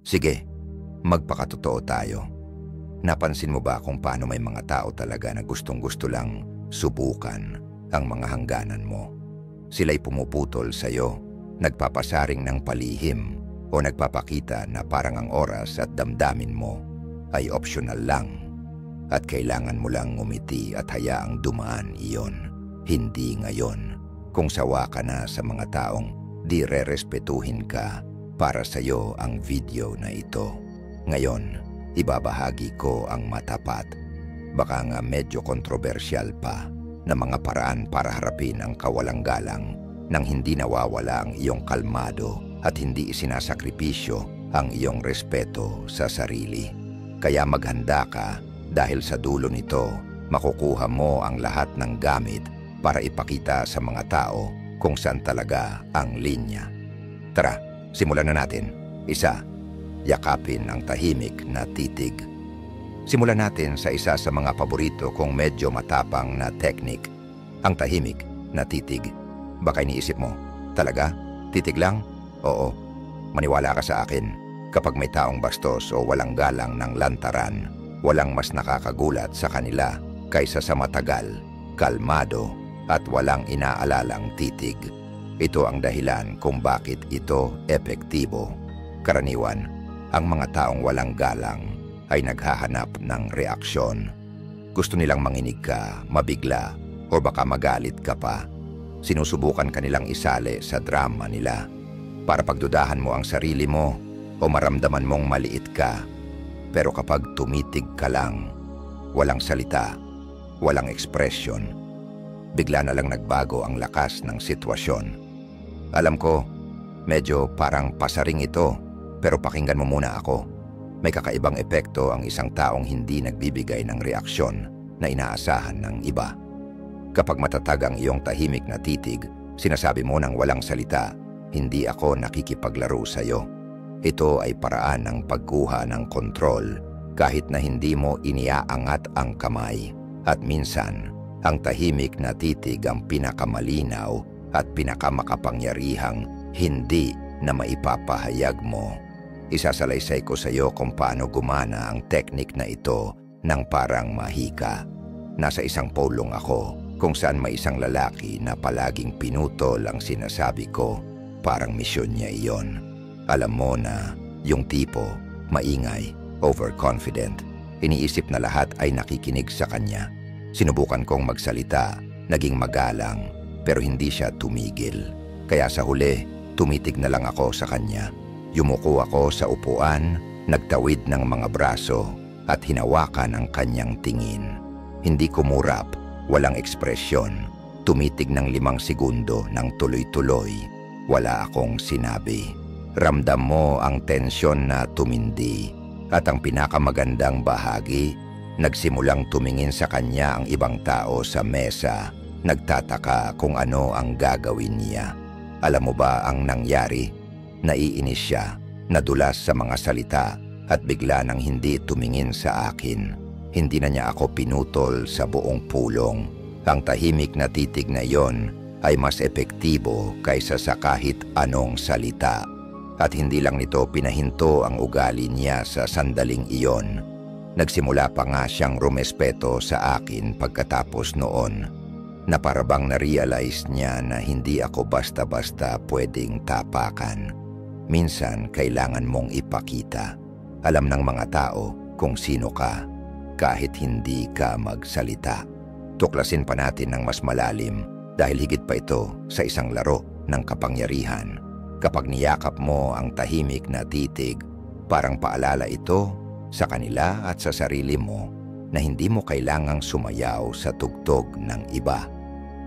Sige, magpakatotoo tayo. Napansin mo ba kung paano may mga tao talaga na gustong-gusto lang subukan ang mga hangganan mo? Sila'y pumuputol sa'yo, nagpapasaring ng palihim o nagpapakita na parang ang oras at damdamin mo ay optional lang at kailangan mo lang ngumiti at hayaang dumaan iyon. Hindi ngayon, kung sawa ka na sa mga taong di rerespetuhin ka, para sa'yo ang video na ito. Ngayon, ibabahagi ko ang matapat, baka nga medyo kontrobersyal pa, na mga paraan para harapin ang kawalang-galang nang hindi nawawala ang iyong kalmado at hindi isinasakripisyo ang iyong respeto sa sarili. Kaya maghanda ka dahil sa dulo nito, makukuha mo ang lahat ng gamit para ipakita sa mga tao kung saan talaga ang linya. Tara, simulan na natin. Isa, yakapin ang tahimik na titig. Simulan natin sa isa sa mga paborito kong medyo matapang na teknik, ang tahimik na titig. Baka iniisip mo, talaga? Titig lang? Oo. Maniwala ka sa akin, kapag may taong bastos o walang galang ng lantaran, walang mas nakakagulat sa kanila kaysa sa matagal, kalmado, at walang inaalalang titig. Ito ang dahilan kung bakit ito epektibo. Karaniwan, ang mga taong walang galang ay naghahanap ng reaksyon. Gusto nilang manginig ka, mabigla, o baka magalit ka pa. Sinusubukan kanilang isali sa drama nila para pagdudahan mo ang sarili mo o maramdaman mong maliit ka. Pero kapag tumitig ka lang, walang salita, walang ekspresyon, bigla na lang nagbago ang lakas ng sitwasyon. Alam ko, medyo parang pasaring ito, pero pakinggan mo muna ako. May kakaibang epekto ang isang taong hindi nagbibigay ng reaksyon na inaasahan ng iba. Kapag matatag ang iyong tahimik na titig, sinasabi mo ng walang salita, hindi ako nakikipaglaro sa iyo. Ito ay paraan ng pagkuha ng kontrol kahit na hindi mo iniaangat ang kamay. At minsan, ang tahimik na titig ang pinakamalinaw at pinakamakapangyarihang hindi na maipapahayag mo. Isasalaysay ko sa iyo kung paano gumana ang teknik na ito ng parang mahika. Nasa isang pulong ako kung saan may isang lalaki na palaging pinutol ang sinasabi ko, parang misyon niya iyon. Alam mo na yung tipo, maingay, overconfident, iniisip na lahat ay nakikinig sa kanya. Sinubukan kong magsalita, naging magalang, pero hindi siya tumigil. Kaya sa huli, tumitig na lang ako sa kanya. Yumuko ako sa upuan, nagtawid ng mga braso, at hinawakan ang kanyang tingin. Hindi kumurap, walang ekspresyon. Tumitig ng 5 segundo ng tuloy-tuloy. Wala akong sinabi. Ramdam mo ang tensyon na tumindi. At ang pinakamagandang bahagi, nagsimulang tumingin sa kanya ang ibang tao sa mesa, nagtataka kung ano ang gagawin niya. Alam mo ba ang nangyari? Naiinis siya, nadulas sa mga salita at bigla nang hindi tumingin sa akin. Hindi na niya ako pinutol sa buong pulong. Ang tahimik na titig na iyon ay mas epektibo kaysa sa kahit anong salita. At hindi lang nito pinahinto ang ugali niya sa sandaling iyon. Nagsimula pa nga siyang rumespeto sa akin pagkatapos noon, na parabang na-realize niya na hindi ako basta-basta pwedeng tapakan. Minsan kailangan mong ipakita. Alam ng mga tao kung sino ka, kahit hindi ka magsalita. Tuklasin pa natin ng mas malalim dahil higit pa ito sa isang laro ng kapangyarihan. Kapag niyakap mo ang tahimik na titig, parang paalala ito sa kanila at sa sarili mo na hindi mo kailangang sumayaw sa tugtog ng iba.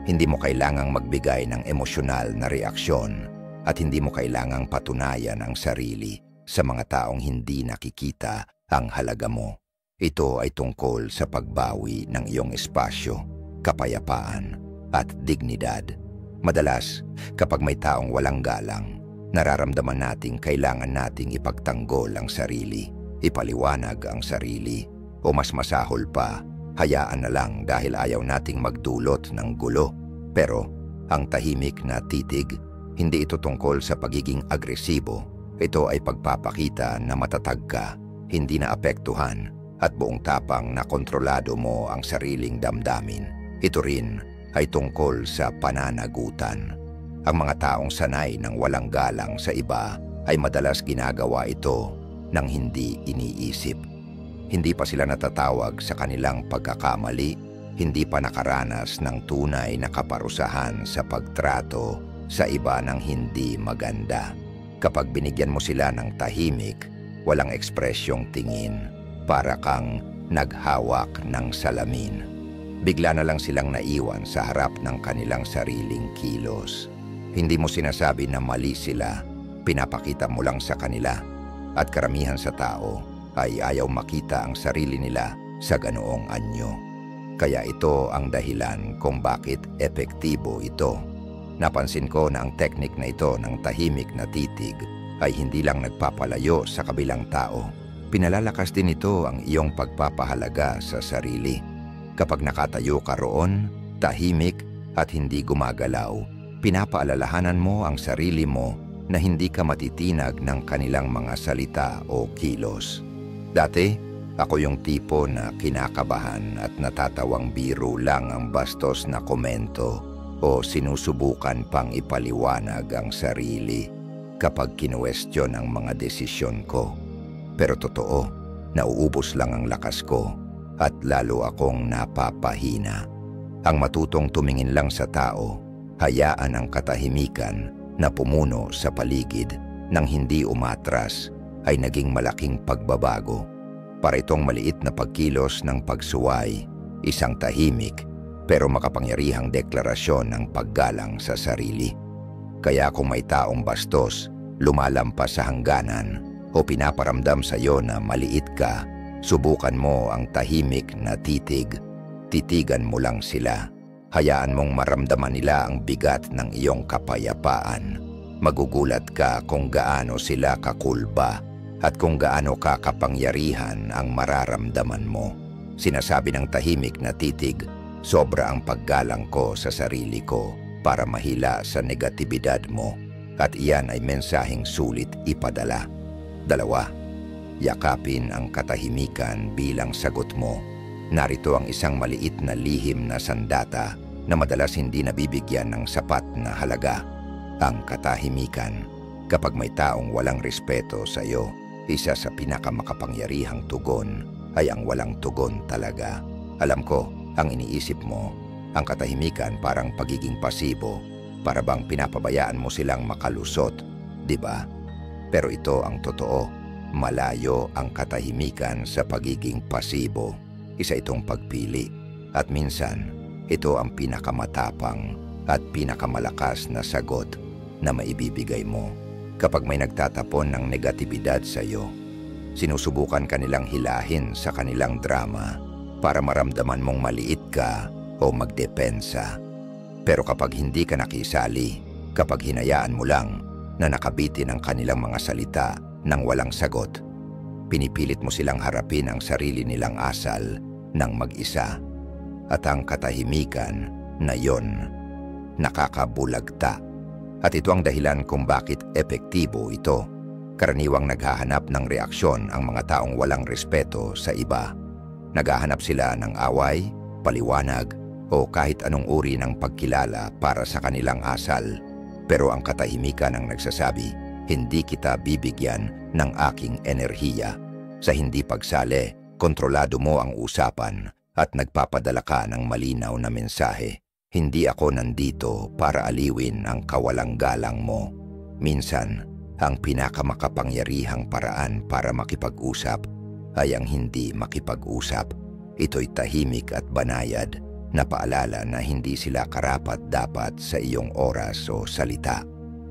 Hindi mo kailangang magbigay ng emosyonal na reaksyon at hindi mo kailangang patunayan ang sarili sa mga taong hindi nakikita ang halaga mo. Ito ay tungkol sa pagbawi ng iyong espasyo, kapayapaan at dignidad. Madalas, kapag may taong walang galang, nararamdaman nating kailangan nating ipagtanggol ang sarili, ipaliwanag ang sarili, o mas masahol pa, hayaan na lang dahil ayaw nating magdulot ng gulo. Pero ang tahimik na titig, hindi ito tungkol sa pagiging agresibo, Ito ay pagpapakita na matatag ka, hindi naapektuhan, at buong tapang na kontrolado mo ang sariling damdamin. Ito rin ay tungkol sa pananagutan. Ang mga taong sanay ng walang galang sa iba ay madalas ginagawa ito ng hindi iniisip. Hindi pa sila natatawag sa kanilang pagkakamali, hindi pa nakaranas ng tunay na kaparusahan sa pagtrato sa iba ng hindi maganda. Kapag binigyan mo sila ng tahimik, walang ekspresyong tingin, para kang naghawak ng salamin. Bigla na lang silang naiwan sa harap ng kanilang sariling kilos. Hindi mo sinasabi na mali sila, pinapakita mo lang sa kanila. At karamihan sa tao ay ayaw makita ang sarili nila sa ganoong anyo. Kaya ito ang dahilan kung bakit epektibo ito. Napansin ko na ang teknik na ito ng tahimik na titig ay hindi lang nagpapalayo sa kabilang tao. Pinalalakas din ito ang iyong pagpapahalaga sa sarili. Kapag nakatayo ka roon, tahimik at hindi gumagalaw, pinapaalalahanan mo ang sarili mo na hindi ka matitinag ng kanilang mga salita o kilos. Dati, ako yung tipo na kinakabahan at natatawang biro lang ang bastos na komento o sinusubukan pang ipaliwanag ang sarili kapag kinuwestiyon ang mga desisyon ko. Pero totoo, nauubos lang ang lakas ko at lalo akong napapahina. Ang matutong tumingin lang sa tao, hayaan ang katahimikan na pumuno sa paligid nang hindi umatras ay naging malaking pagbabago. Para itong maliit na pagkilos ng pagsuway, isang tahimik pero makapangyarihang deklarasyon ng paggalang sa sarili. Kaya kung may taong bastos, lumalampas sa hangganan o pinaparamdam sa iyo na maliit ka, subukan mo ang tahimik na titig. Titigan mo lang sila. Hayaan mong maramdaman nila ang bigat ng iyong kapayapaan. Magugulat ka kung gaano sila kakulba at kung gaano ka kapangyarihan ang mararamdaman mo. Sinasabi ng tahimik na titig, sobra ang paggalang ko sa sarili ko para mahila sa negatibidad mo. At iyan ay mensaheng sulit ipadala. 2. Yakapin ang katahimikan bilang sagot mo. Narito ang isang maliit na lihim na sandata na madalas hindi nabibigyan ng sapat na halaga. Ang katahimikan. Kapag may taong walang respeto sa iyo, isa sa pinakamakapangyarihang tugon ay ang walang tugon talaga. Alam ko, ang iniisip mo, ang katahimikan parang pagiging pasibo, para bang pinapabayaan mo silang makalusot, di ba? Pero ito ang totoo, malayo ang katahimikan sa pagiging pasibo. Isa itong pagpili, at minsan, ito ang pinakamatapang at pinakamalakas na sagot na maibibigay mo. Kapag may nagtatapon ng negatibidad sa iyo, sinusubukan kanilang hilahin sa kanilang drama para maramdaman mong maliit ka o magdepensa. Pero kapag hindi ka nakisali, kapag hinayaan mo lang na nakabitin ang kanilang mga salita nang walang sagot, pinipilit mo silang harapin ang sarili nilang asal ng mag-isa. At ang katahimikan na yon, nakakabulagta. At ito ang dahilan kung bakit epektibo ito. Karaniwang naghahanap ng reaksyon ang mga taong walang respeto sa iba. Naghahanap sila ng away, paliwanag, o kahit anong uri ng pagkilala para sa kanilang asal. Pero ang katahimikan ang nagsasabi, hindi kita bibigyan ng aking enerhiya. Sa hindi pagsali, kontrolado mo ang usapan at nagpapadala ka ng malinaw na mensahe. Hindi ako nandito para aliwin ang kawalang galang mo. Minsan, ang pinakamakapangyarihang paraan para makipag-usap ay ang hindi makipag-usap. Ito'y tahimik at banayad na paalala na hindi sila karapat-dapat sa iyong oras o salita.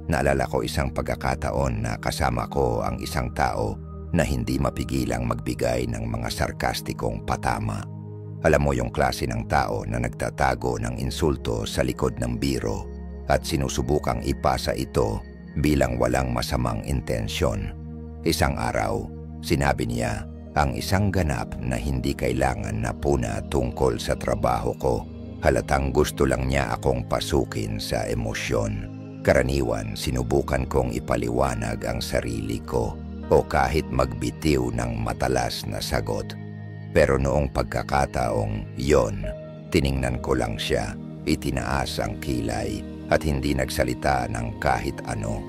Naalala ko isang pagkakataon na kasama ko ang isang tao na hindi mapigilang magbigay ng mga sarkastikong patama. Alam mo yung klase ng tao na nagtatago ng insulto sa likod ng biro at sinusubukang ipasa ito bilang walang masamang intensyon. Isang araw, sinabi niya ang isang ganap na hindi kailangan na puna tungkol sa trabaho ko. Halatang gusto lang niya akong pasukin sa emosyon. Karaniwan, sinubukan kong ipaliwanag ang sarili ko o kahit magbitiw ng matalas na sagot. Pero noong pagkakataong yon, tiningnan ko lang siya, itinaas ang kilay at hindi nagsalita ng kahit ano.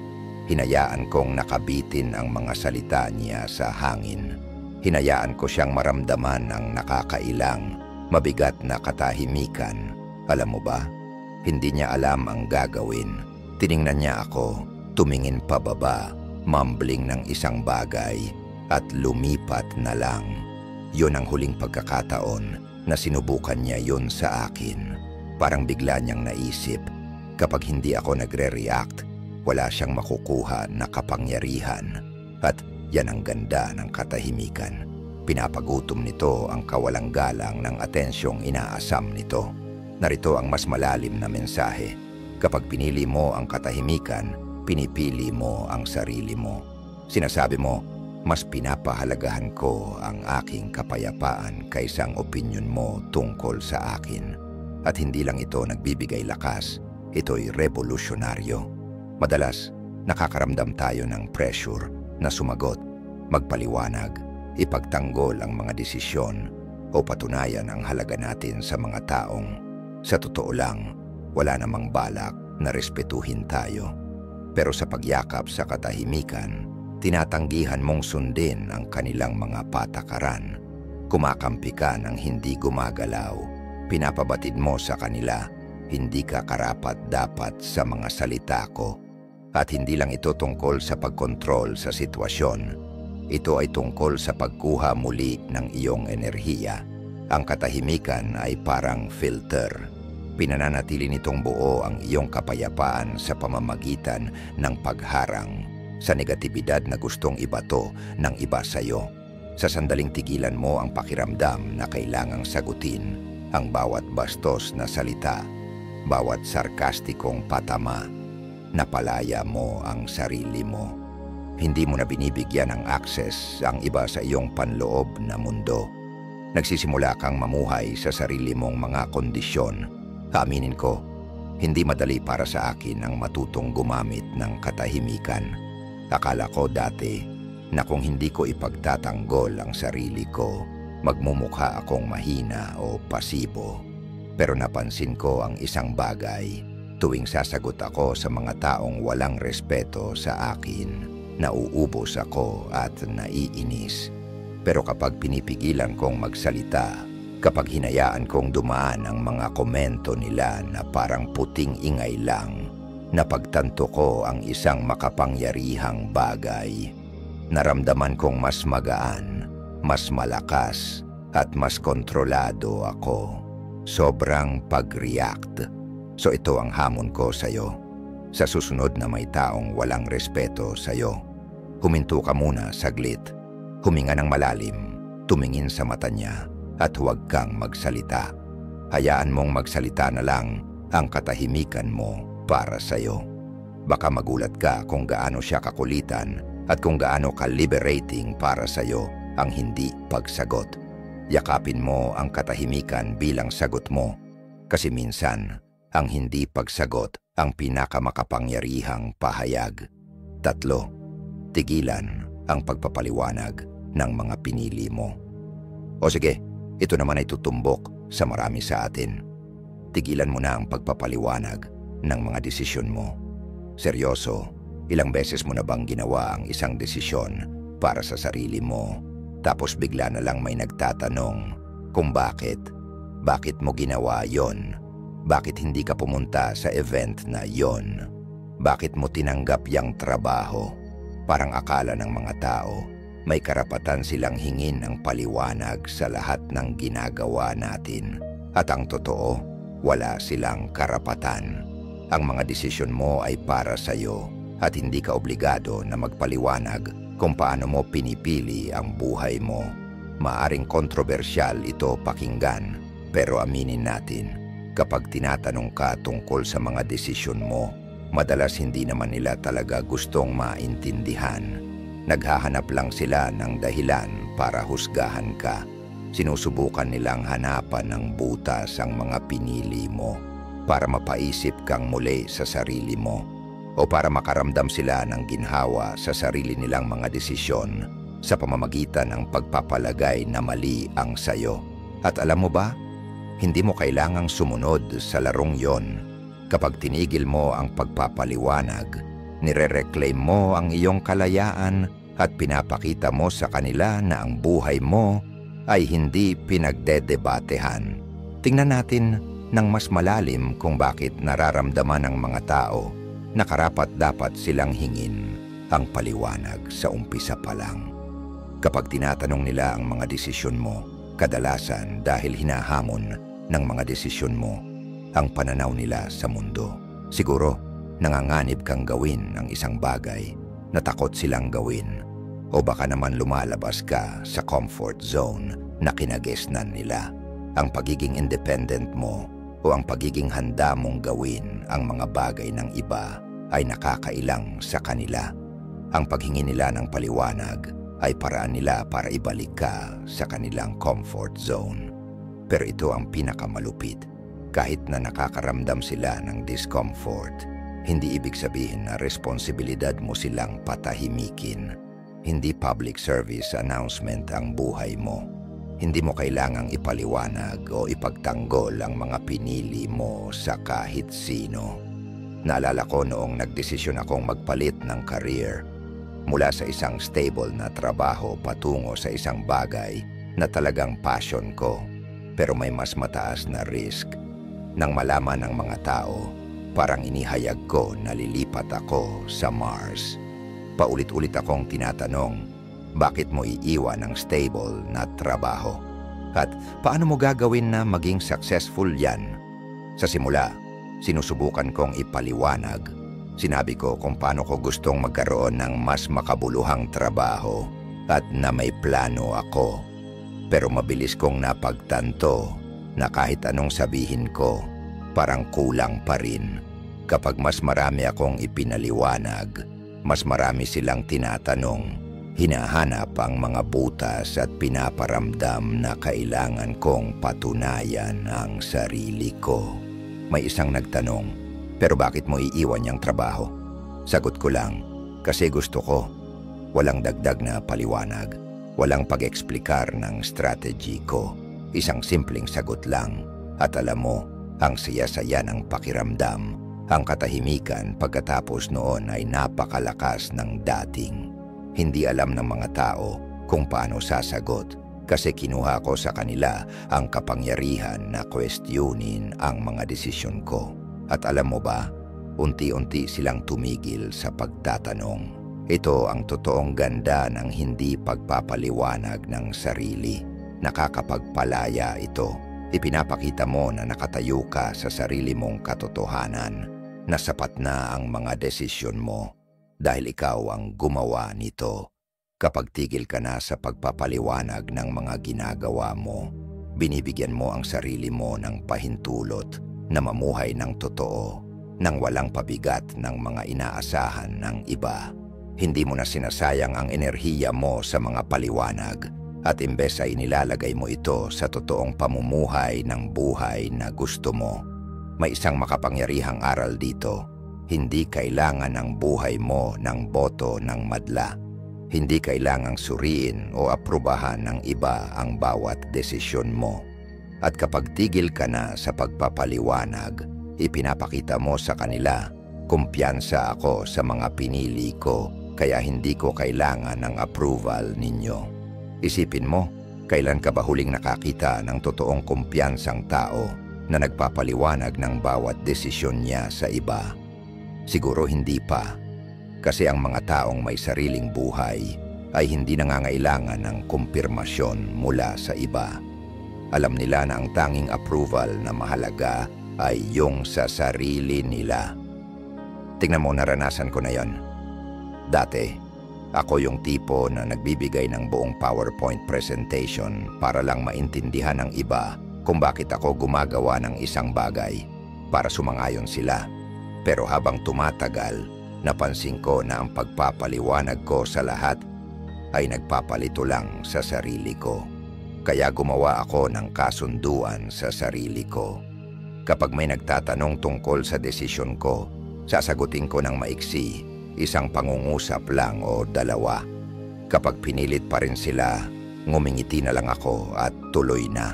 Hinayaan kong nakabitin ang mga salita niya sa hangin. Hinayaan ko siyang maramdaman ang nakakailang, mabigat na katahimikan. Alam mo ba, hindi niya alam ang gagawin. Tiningnan niya ako, tumingin pababa, mumbling ng isang bagay at lumipat na lang. Yun ang huling pagkakataon na sinubukan niya yun sa akin. Parang bigla niyang naisip, kapag hindi ako nagre-react, wala siyang makukuha na kapangyarihan. At yan ang ganda ng katahimikan. Pinapagutom nito ang kawalang galang ng atensyong inaasam nito. Narito ang mas malalim na mensahe. Kapag pinili mo ang katahimikan, pinipili mo ang sarili mo. Sinasabi mo, mas pinapahalagahan ko ang aking kapayapaan kaysa ang opinyon mo tungkol sa akin. At hindi lang ito nagbibigay lakas, ito'y revolusyonaryo. Madalas, nakakaramdam tayo ng pressure na sumagot, magpaliwanag, ipagtanggol ang mga desisyon o patunayan ang halaga natin sa mga taong, sa totoo lang, wala namang balak na respetuhin tayo. Pero sa pagyakap sa katahimikan, tinatanggihan mong sundin ang kanilang mga patakaran. Kumakampi ka ng hindi gumagalaw. Pinapabatid mo sa kanila, hindi ka karapat-dapat sa mga salita ko. At hindi lang ito tungkol sa pagkontrol sa sitwasyon. Ito ay tungkol sa pagkuha muli ng iyong enerhiya. Ang katahimikan ay parang filter. Pinananatili nitong buo ang iyong kapayapaan sa pamamagitan ng pagharang sa negatibidad na gustong ibato ng iba sa iyo. Sa sandaling tigilan mo ang pakiramdam na kailangang sagutin ang bawat bastos na salita, bawat sarkastikong patama. Napalaya mo ang sarili mo. Hindi mo na binibigyan ng access ang iba sa iyong panloob na mundo. Nagsisimula kang mamuhay sa sarili mong mga kondisyon. Aminin ko, hindi madali para sa akin ang matutong gumamit ng katahimikan. Akala ko dati na kung hindi ko ipagtatanggol ang sarili ko, magmumukha akong mahina o pasibo. Pero napansin ko ang isang bagay, tuwing sasagot ako sa mga taong walang respeto sa akin, nauubos ako at naiinis. Pero kapag pinipigilan kong magsalita, kapag hinayaan kong dumaan ang mga komento nila na parang puting ingay lang, napagtanto ko ang isang makapangyarihang bagay. Naramdaman kong mas magaan, mas malakas, at mas kontrolado ako. Sobrang pag-react. So ito ang hamon ko sa'yo. Sa susunod na may taong walang respeto sa'yo, huminto ka muna saglit. Huminga ng malalim, tumingin sa mata niya, at huwag kang magsalita. Hayaan mong magsalita na lang ang katahimikan mo para sa'yo. Baka magulat ka kung gaano siya kakulitan at kung gaano ka-liberating para sa'yo ang hindi pagsagot. Yakapin mo ang katahimikan bilang sagot mo, kasi minsan ang hindi pagsagot ang pinakamakapangyarihang pahayag. 3. Tigilan ang pagpapaliwanag ng mga pinili mo. O sige, ito naman ay tutumbok sa marami sa atin. Tigilan mo na ang pagpapaliwanag ng mga desisyon mo. Seryoso, ilang beses mo na bang ginawa ang isang desisyon para sa sarili mo, tapos bigla na lang may nagtatanong kung bakit? Bakit mo ginawa yon? Bakit hindi ka pumunta sa event na yon? Bakit mo tinanggap yang trabaho? Parang akala ng mga tao, may karapatan silang hingin ang paliwanag sa lahat ng ginagawa natin. At ang totoo, wala silang karapatan. Ang mga desisyon mo ay para sa iyo at hindi ka obligado na magpaliwanag kung paano mo pinipili ang buhay mo. Maaring kontrobersyal ito pakinggan, pero aminin natin, kapag tinatanong ka tungkol sa mga desisyon mo, madalas hindi naman nila talaga gustong maintindihan. Naghahanap lang sila ng dahilan para husgahan ka. Sinusubukan nilang hanapan ng butas ang mga pinili mo para mapaisip kang muli sa sarili mo. o para makaramdam sila ng ginhawa sa sarili nilang mga desisyon sa pamamagitan ng pagpapalagay na mali ang sayo. At alam mo ba, hindi mo kailangang sumunod sa larong yon. Kapag tinigil mo ang pagpapaliwanag, nire-reclaim mo ang iyong kalayaan at pinapakita mo sa kanila na ang buhay mo ay hindi pinagdedebatehan. Tingnan natin ng mas malalim kung bakit nararamdaman ng mga tao na karapat-dapat silang hingin ang paliwanag sa umpisa pa lang. Kapag tinatanong nila ang mga desisyon mo, kadalasan dahil hinahamon ng mga desisyon mo ang pananaw nila sa mundo. Siguro, nanganganib kang gawin ang isang bagay na takot silang gawin, o baka naman lumalabas ka sa comfort zone na kinagesnan nila. Ang pagiging independent mo o ang pagiging handa mong gawin ang mga bagay ng iba ay nakakailang sa kanila. Ang paghingi nila ng paliwanag ay paraan nila para ibalik ka sa kanilang comfort zone. Pero ito ang pinakamalupit. Kahit na nakakaramdam sila ng discomfort, hindi ibig sabihin na responsibilidad mo silang patahimikin. Hindi public service announcement ang buhay mo. Hindi mo kailangang ipaliwanag o ipagtanggol ang mga pinili mo sa kahit sino. Naalala ko noong nagdesisyon akong magpalit ng career mula sa isang stable na trabaho patungo sa isang bagay na talagang passion ko, pero may mas mataas na risk. Nang malaman ng mga tao, parang inihayag ko na lilipat ako sa Mars. Paulit-ulit akong tinatanong, bakit mo iiwan ang stable na trabaho? At paano mo gagawin na maging successful yan? Sa simula, sinusubukan kong ipaliwanag. Sinabi ko kung paano ko gustong magkaroon ng mas makabuluhang trabaho at na may plano ako. Pero mabilis kong napagtanto na kahit anong sabihin ko, parang kulang pa rin. Kapag mas marami akong ipinaliwanag, mas marami silang tinatanong, hinahanap ang mga butas at pinaparamdam na kailangan kong patunayan ang sarili ko. May isang nagtanong, pero bakit mo iiwan yung trabaho? Sagot ko lang, kasi gusto ko. Walang dagdag na paliwanag, walang pag-eksplikar ng strategy ko. Isang simpleng sagot lang, at alam mo, ang saya-saya ng pakiramdam. Ang katahimikan pagkatapos noon ay napakalakas ng dating. Hindi alam ng mga tao kung paano sasagot kasi kinuha ko sa kanila ang kapangyarihan na questionin ang mga desisyon ko. At alam mo ba, unti-unti silang tumigil sa pagtatanong. Ito ang totoong ganda ng hindi pagpapaliwanag ng sarili. Nakakapagpalaya ito. Ipinapakita mo na nakatayo ka sa sarili mong katotohanan, na sapat na ang mga desisyon mo dahil ikaw ang gumawa nito. Kapag tigil ka na sa pagpapaliwanag ng mga ginagawa mo, binibigyan mo ang sarili mo ng pahintulot na mamuhay ng totoo, nang walang pabigat ng mga inaasahan ng iba. Hindi mo na sinasayang ang enerhiya mo sa mga paliwanag at imbes ay nilalagay mo ito sa totoong pamumuhay ng buhay na gusto mo. May isang makapangyarihang aral dito. Hindi kailangan ang buhay mo ng boto ng madla. Hindi kailangang suriin o aprubahan ng iba ang bawat desisyon mo. At kapag tigil ka na sa pagpapaliwanag, ipinapakita mo sa kanila, kumpiyansa ako sa mga pinili ko, kaya hindi ko kailangan ng approval ninyo. Isipin mo, kailan ka ba huling nakakita ng totoong kumpiyansang tao na nagpapaliwanag ng bawat desisyon niya sa iba? Siguro hindi pa, kasi ang mga taong may sariling buhay ay hindi nangangailangan ng kumpirmasyon mula sa iba. Alam nila na ang tanging approval na mahalaga ay yung sa sarili nila. Tingnan mo, naranasan ko na yon. Dati, ako yung tipo na nagbibigay ng buong PowerPoint presentation para lang maintindihan ng iba kung bakit ako gumagawa ng isang bagay para sumangayon sila. Pero habang tumatagal, napansin ko na ang pagpapaliwanag ko sa lahat ay nagpapalito lang sa sarili ko. Kaya gumawa ako ng kasunduan sa sarili ko. Kapag may nagtatanong tungkol sa desisyon ko, Sasagutin ko ng maiksi, isang pangungusap lang o dalawa. Kapag pinilit pa rin sila, ngumingiti na lang ako at tuloy na.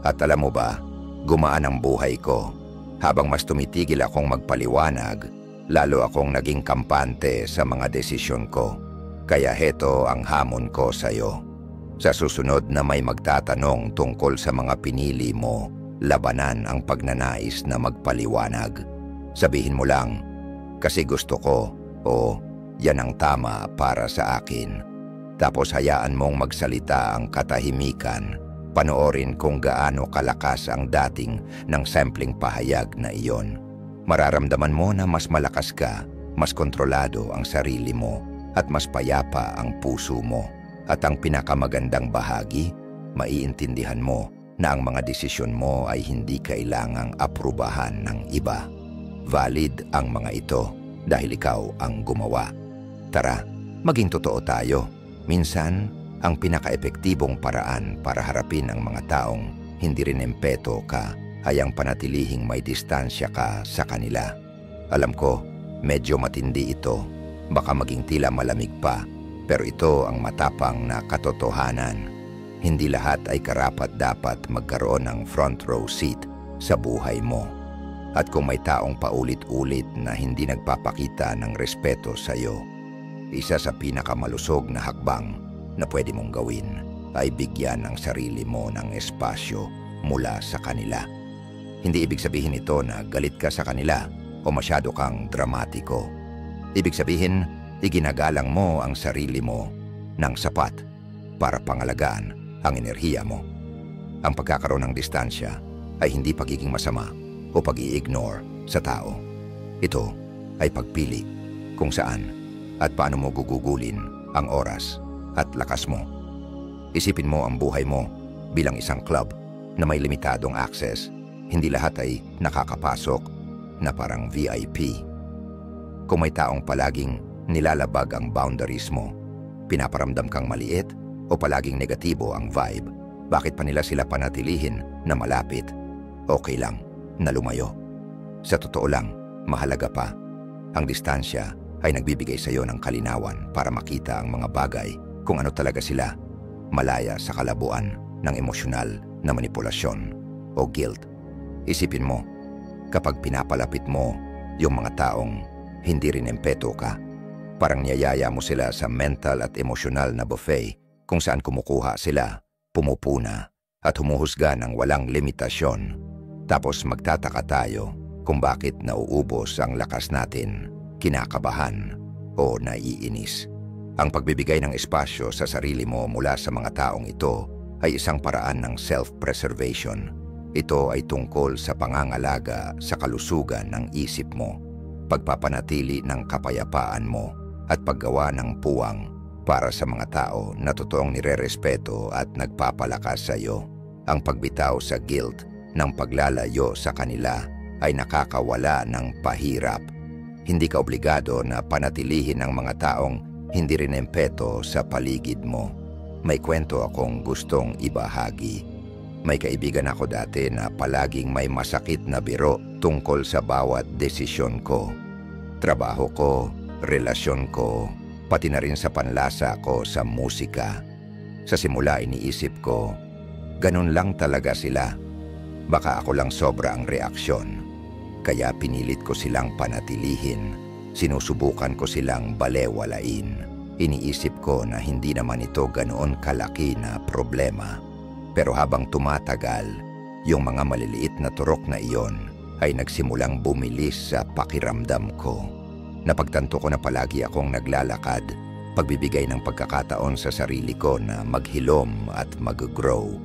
At alam mo ba, gumaan ang buhay ko. Habang mas tumitigil akong magpaliwanag, lalo akong naging kampante sa mga desisyon ko. Kaya heto ang hamon ko sa'yo. Sa susunod na may magtatanong tungkol sa mga pinili mo, labanan ang pagnanais na magpaliwanag. Sabihin mo lang, kasi gusto ko, o yan ang tama para sa akin. Tapos hayaan mong magsalita ang katahimikan. Panoorin kung gaano kalakas ang dating ng simpleng pahayag na iyon. Mararamdaman mo na mas malakas ka, mas kontrolado ang sarili mo, at mas payapa ang puso mo. At ang pinakamagandang bahagi, maiintindihan mo na ang mga desisyon mo ay hindi kailangang aprubahan ng iba. Valid ang mga ito dahil ikaw ang gumawa. Tara, maging totoo tayo. Minsan, ang pinaka-epektibong paraan para harapin ang mga taong hindi rin empeto ka ay ang panatilihing may distansya ka sa kanila. Alam ko, medyo matindi ito. Baka maging tila malamig pa, pero ito ang matapang na katotohanan. Hindi lahat ay karapat-dapat magkaroon ng front row seat sa buhay mo. At kung may taong paulit-ulit na hindi nagpapakita ng respeto sa iyo, isa sa pinakamalusog na hakbang na pwede mong gawin ay bigyan ang sarili mo ng espasyo mula sa kanila. Hindi ibig sabihin ito na galit ka sa kanila o masyado kang dramatiko. Ibig sabihin, iginagalang mo ang sarili mo ng sapat para pangalagaan ang enerhiya mo. Ang pagkakaroon ng distansya ay hindi pagiging masama o pag-i-ignore sa tao. Ito ay pagpili kung saan at paano mo gugugulin ang oras at lakas mo. Isipin mo ang buhay mo bilang isang club na may limitadong access. Hindi lahat ay nakakapasok na parang VIP. Kung may taong palaging nilalabag ang boundaries mo, pinaparamdam kang maliit o palaging negatibo ang vibe, bakit pa nila sila panatilihin na malapit? Okay lang na lumayo. Sa totoo lang, mahalaga pa. Ang distansya ay nagbibigay sa iyo ng kalinawan para makita ang mga bagay kung ano talaga sila, malaya sa kalabuan ng emosyonal na manipulasyon o guilt. Isipin mo, kapag pinapalapit mo yung mga taong hindi rin empeto ka, parang niyayaya mo sila sa mental at emosyonal na buffet kung saan kumukuha sila, pumupuna at humuhusga ng walang limitasyon. Tapos magtataka tayo kung bakit nauubos ang lakas natin, kinakabahan o naiinis. Ang pagbibigay ng espasyo sa sarili mo mula sa mga taong ito ay isang paraan ng self-preservation. Ito ay tungkol sa pangangalaga sa kalusugan ng isip mo, pagpapanatili ng kapayapaan mo, at paggawa ng puwang para sa mga tao na totoong nirerespeto at nagpapalakas sa iyo. Ang pagbitaw sa guilt ng paglalayo sa kanila ay nakakawala ng pahirap. Hindi ka obligado na panatilihin ang mga taong hindi rin empeto sa paligid mo. May kwento akong gustong ibahagi. May kaibigan ako dati na palaging may masakit na biro tungkol sa bawat desisyon ko. Trabaho ko, relasyon ko, pati na rin sa panlasa ko sa musika. Sa simula iniisip ko, ganun lang talaga sila. Baka ako lang sobra ang reaksyon. Kaya pinilit ko silang panatilihin. Sinusubukan ko silang balewalain. Iniisip ko na hindi naman ito ganoon kalaki na problema. Pero habang tumatagal, yung mga maliliit na turok na iyon ay nagsimulang bumilis sa pakiramdam ko. Napagtanto ko na palagi akong naglalakad, pagbibigay ng pagkakataon sa sarili ko na maghilom at mag-grow,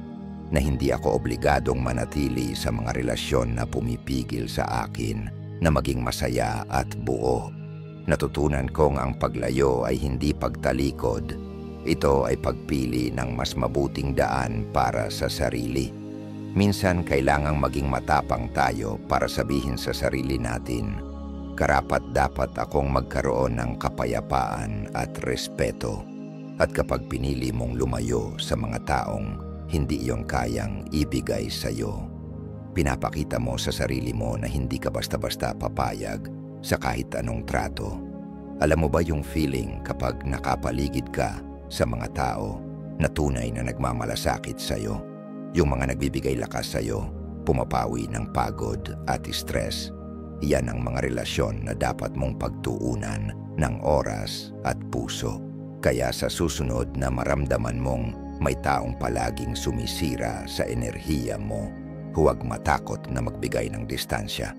na hindi ako obligadong manatili sa mga relasyon na pumipigil sa akin na maging masaya at buo. Natutunan kong ang paglayo ay hindi pagtalikod. Ito ay pagpili ng mas mabuting daan para sa sarili. Minsan kailangang maging matapang tayo para sabihin sa sarili natin, karapat-dapat akong magkaroon ng kapayapaan at respeto. At kapag pinili mong lumayo sa mga taong hindi iyon kayang ibigay sa iyo, pinapakita mo sa sarili mo na hindi ka basta-basta papayag sa kahit anong trato. Alam mo ba yung feeling kapag nakapaligid ka sa mga tao na tunay na nagmamalasakit sa'yo? Yung mga nagbibigay lakas sa'yo, pumapawi ng pagod at stress. Yan ang mga relasyon na dapat mong pagtuunan ng oras at puso. Kaya sa susunod na maramdaman mong may taong palaging sumisira sa enerhiya mo, huwag matakot na magbigay ng distansya.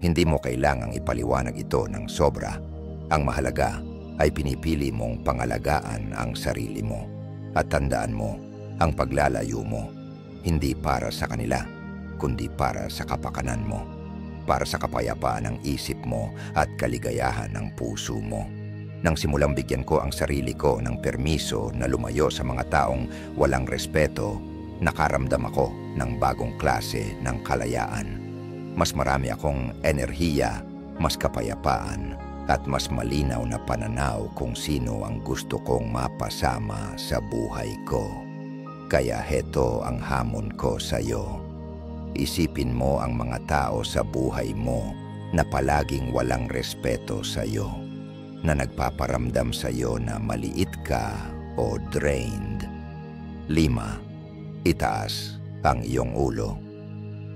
Hindi mo kailangang ipaliwanag ito ng sobra. Ang mahalaga ay pinipili mong pangalagaan ang sarili mo. At tandaan mo, ang paglalayo mo, hindi para sa kanila, kundi para sa kapakanan mo. Para sa kapayapaan ng isip mo at kaligayahan ng puso mo. Nang simulang bigyan ko ang sarili ko ng permiso na lumayo sa mga taong walang respeto, nakaramdam ako ng bagong klase ng kalayaan. Mas marami akong enerhiya, mas kapayapaan, at mas malinaw na pananaw kung sino ang gusto kong mapasama sa buhay ko. Kaya heto ang hamon ko sa iyo. Isipin mo ang mga tao sa buhay mo na palaging walang respeto sa iyo, na nagpaparamdam sa iyo na maliit ka o drained. 5. Itaas ang iyong ulo.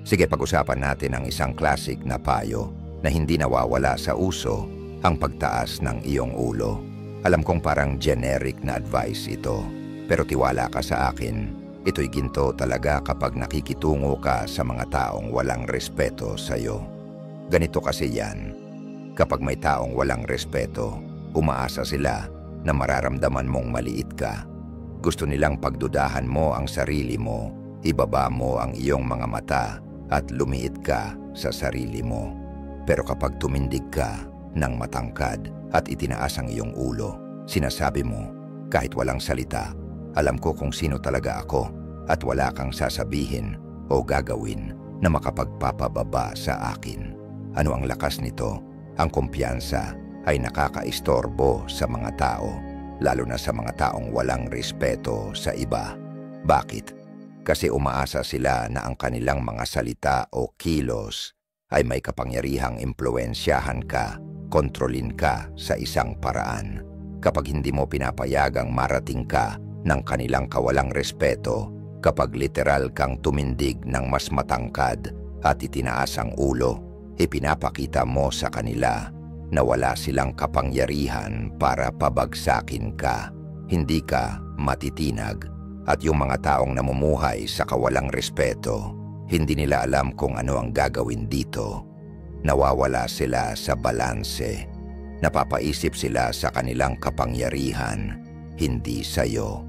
Sige, pag-usapan natin ang isang classic na payo na hindi nawawala sa uso, ang pagtaas ng iyong ulo. Alam kong parang generic na advice ito, pero tiwala ka sa akin, ito'y ginto talaga kapag nakikitungo ka sa mga taong walang respeto sa iyo. Ganito kasi yan. Kapag may taong walang respeto, umaasa sila na mararamdaman mong maliit ka. Gusto nilang pagdudahan mo ang sarili mo, ibaba mo ang iyong mga mata at lumiit ka sa sarili mo. Pero kapag tumindig ka ng matangkad at itinaas ang iyong ulo, sinasabi mo, kahit walang salita, alam ko kung sino talaga ako at wala kang sasabihin o gagawin na makapagpapababa sa akin. Ano ang lakas nito? Ang kumpiyansa ay nakakaistorbo sa mga tao, lalo na sa mga taong walang respeto sa iba. Bakit? Kasi umaasa sila na ang kanilang mga salita o kilos ay may kapangyarihang impluwensyahan ka, kontrolin ka sa isang paraan. Kapag hindi mo pinapayagang marating ka ng kanilang kawalang respeto, kapag literal kang tumindig ng mas matangkad at itinaas ang ulo, ipinapakita mo sa kanila na wala silang kapangyarihan para pabagsakin ka. Hindi ka matitinag. At yung mga taong namumuhay sa kawalang respeto, hindi nila alam kung ano ang gagawin dito. Nawawala sila sa balanse. Napapaisip sila sa kanilang kapangyarihan, hindi sa'yo.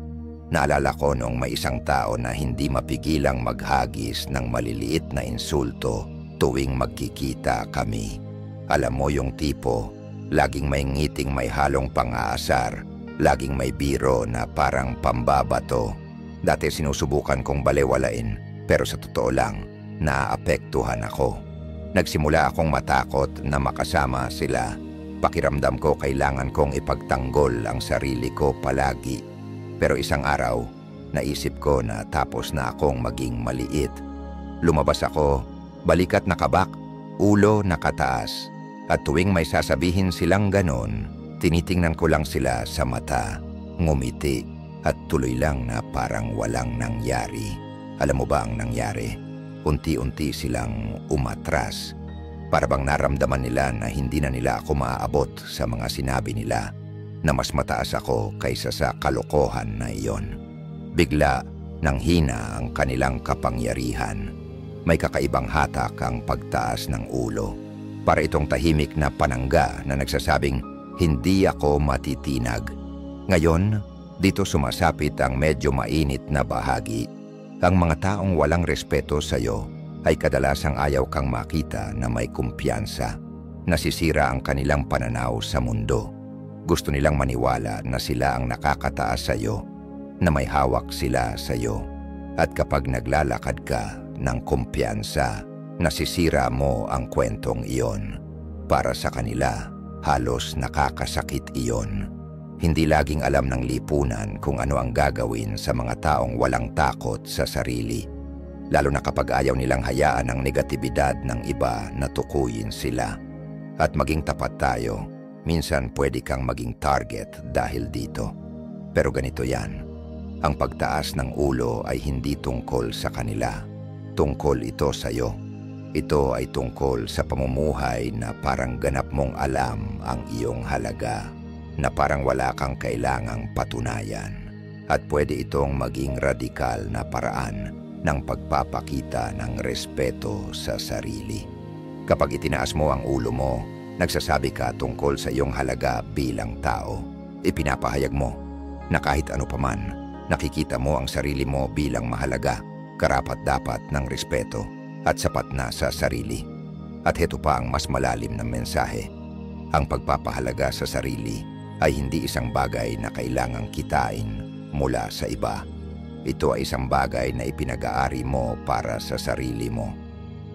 Naalala ko nung may isang tao na hindi mapigilang maghagis ng maliliit na insulto tuwing magkikita kami. Alam mo yung tipo, laging may ngiting may halong pang-aasar, laging may biro na parang pambabato. Dati sinusubukan kong balewalain, pero sa totoo lang, naaapektuhan ako. Nagsimula akong matakot na makasama sila. Pakiramdam ko kailangan kong ipagtanggol ang sarili ko palagi. Pero isang araw, naisip ko na tapos na akong maging maliit. Lumabas ako, balikat nakabak, ulo nakataas. At tuwing may sasabihin silang ganon, tinitingnan ko lang sila sa mata, ngumiti, at tuloy lang na parang walang nangyari. Alam mo ba ang nangyari? Unti-unti silang umatras. Para bang naramdaman nila na hindi na nila ako maaabot sa mga sinabi nila, na mas mataas ako kaysa sa kalokohan na iyon. Bigla nang hina ang kanilang kapangyarihan. May kakaibang hatak ang pagtaas ng ulo. Para itong tahimik na panangga na nagsasabing, hindi ako matitinag. Ngayon, dito sumasapit ang medyo mainit na bahagi. Ang mga taong walang respeto sa iyo ay kadalasang ayaw kang makita na may kumpiyansa. Nasisira ang kanilang pananaw sa mundo. Gusto nilang maniwala na sila ang nakakataas sa iyo, na may hawak sila sa iyo. At kapag naglalakad ka ng kumpiyansa, nasisira mo ang kwentong iyon. Para sa kanila, halos nakakasakit iyon. Hindi laging alam ng lipunan kung ano ang gagawin sa mga taong walang takot sa sarili. Lalo na kapag ayaw nilang hayaan ang negatibidad ng iba na tukuyin sila. At maging tapat tayo, minsan pwede kang maging target dahil dito. Pero ganito yan, ang pagtaas ng ulo ay hindi tungkol sa kanila. Tungkol ito sa'yo. Ito ay tungkol sa pamumuhay na parang ganap mong alam ang iyong halaga, na parang wala kang kailangang patunayan. At pwede itong maging radikal na paraan ng pagpapakita ng respeto sa sarili. Kapag itinaas mo ang ulo mo, nagsasabi ka tungkol sa iyong halaga bilang tao. Ipinapahayag mo na kahit ano paman, nakikita mo ang sarili mo bilang mahalaga, karapat-dapat ng respeto at sapat na sa sarili. At heto pa ang mas malalim na mensahe. Ang pagpapahalaga sa sarili ay hindi isang bagay na kailangang kitain mula sa iba. Ito ay isang bagay na ipinag-aari mo para sa sarili mo.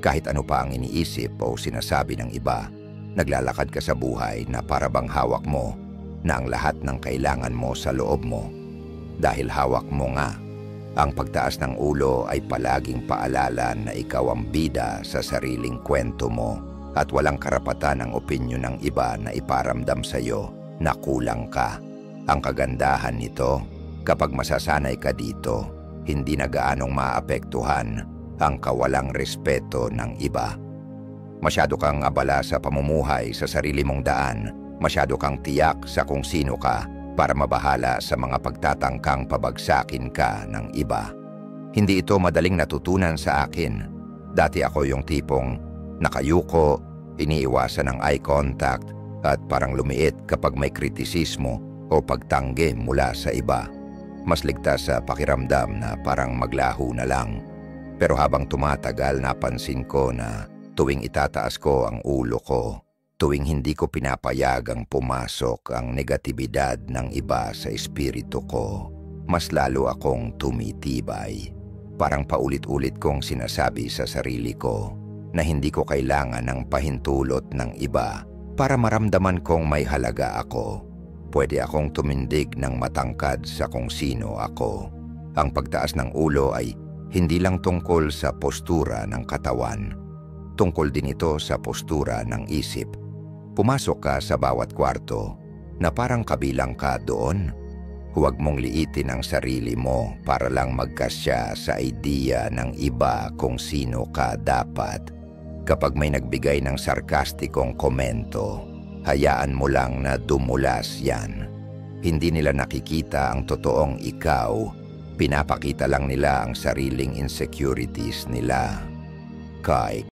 Kahit ano pa ang iniisip o sinasabi ng iba, naglalakad ka sa buhay na para bang hawak mo na ang lahat ng kailangan mo sa loob mo. Dahil hawak mo nga, ang pagtaas ng ulo ay palaging paalala na ikaw ang bida sa sariling kwento mo at walang karapatan ang opinyon ng iba na iparamdam sa iyo na kulang ka. Ang kagandahan nito, kapag masasanay ka dito, hindi na gaanong maapektuhan ang kawalang respeto ng iba. Masyado kang abala sa pamumuhay sa sarili mong daan, masyado kang tiyak sa kung sino ka para mabahala sa mga pagtatangkang pabagsakin ka ng iba. Hindi ito madaling natutunan sa akin. Dati ako yung tipong nakayuko, iniiwasan ng eye contact at parang lumiit kapag may kritisismo o pagtanggi mula sa iba. Mas ligtas sa pakiramdam na parang maglaho na lang. Pero habang tumatagal, napansin ko na tuwing itataas ko ang ulo ko, tuwing hindi ko pinapayagang pumasok ang negatibidad ng iba sa espiritu ko, mas lalo akong tumitibay. Parang paulit-ulit kong sinasabi sa sarili ko na hindi ko kailangan ng pahintulot ng iba para maramdaman kong may halaga ako. Pwede akong tumindig ng matangkad sa kung sino ako. Ang pagtaas ng ulo ay hindi lang tungkol sa postura ng katawan. Tungkol din ito sa postura ng isip. Pumasok ka sa bawat kwarto na parang kabilang ka doon. Huwag mong liitin ang sarili mo para lang magkasya sa idea ng iba kung sino ka dapat. Kapag may nagbigay ng sarkastikong komento, hayaan mo lang na dumulas yan. Hindi nila nakikita ang totoong ikaw. Pinapakita lang nila ang sariling insecurities nila. Kay